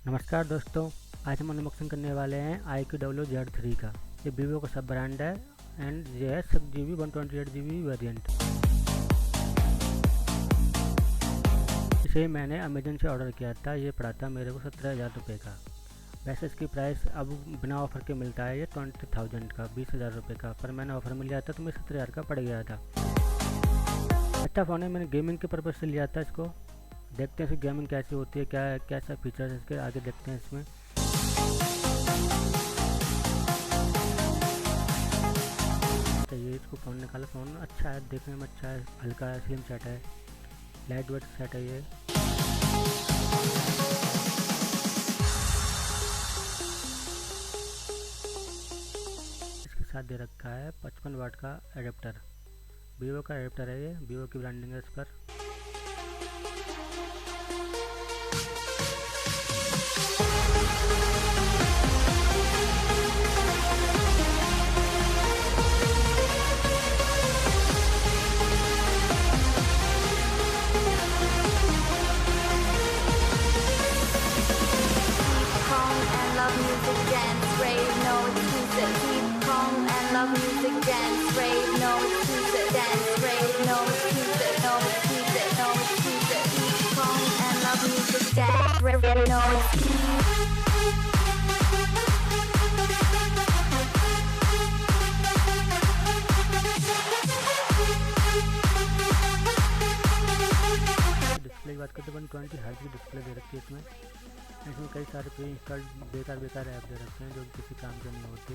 नमस्कार दोस्तों, आज हम अनबॉक्सिंग करने वाले हैं iQOO Z3 का। ये वीवो का सब ब्रांड है एंड ये है 6GB 128GB वेरिएंट। इसे मैंने अमेजन से ऑर्डर किया था। ये पड़ा था मेरे को 17,000 रुपये का। वैसे इसकी प्राइस अब बिना ऑफ़र के मिलता है ये 20,000 का, 20,000 रुपये का, पर मैंने ऑफ़र में लिया था तो मुझे 17,000 का पड़ गया था। अच्छा फ़ोन है, मैंने गेमिंग के पर्पज़ से लिया था इसको। देखते हैं इसकी गेमिंग कैसी होती है, क्या कैसा फीचर्स इसके, आगे देखते हैं इसमें। तो ये इसको फ़ोन निकाला। फ़ोन अच्छा है, देखने में अच्छा है, हल्का है, स्लिम सेट है, लाइट वेट सेट है ये। इसके साथ दे रखा है 55 वाट का एडेप्टर। वीवो का एडेप्टर है ये, वीवो की ब्रांडिंग है इस पर। Love music, dance, rave, no excuses. Keep calm and love music, dance, rave, no excuses. Dance, rave, no excuses, no excuses, no excuses. Keep calm and love music, dance, rave, no excuses. Display की बात करते हैं, 120 hertz की display दे रखी है इसमें। इसमें कई सारे प्री इंस्टॉल्ड बेकार ऐप दे रखे हैं जो किसी काम के नहीं होते।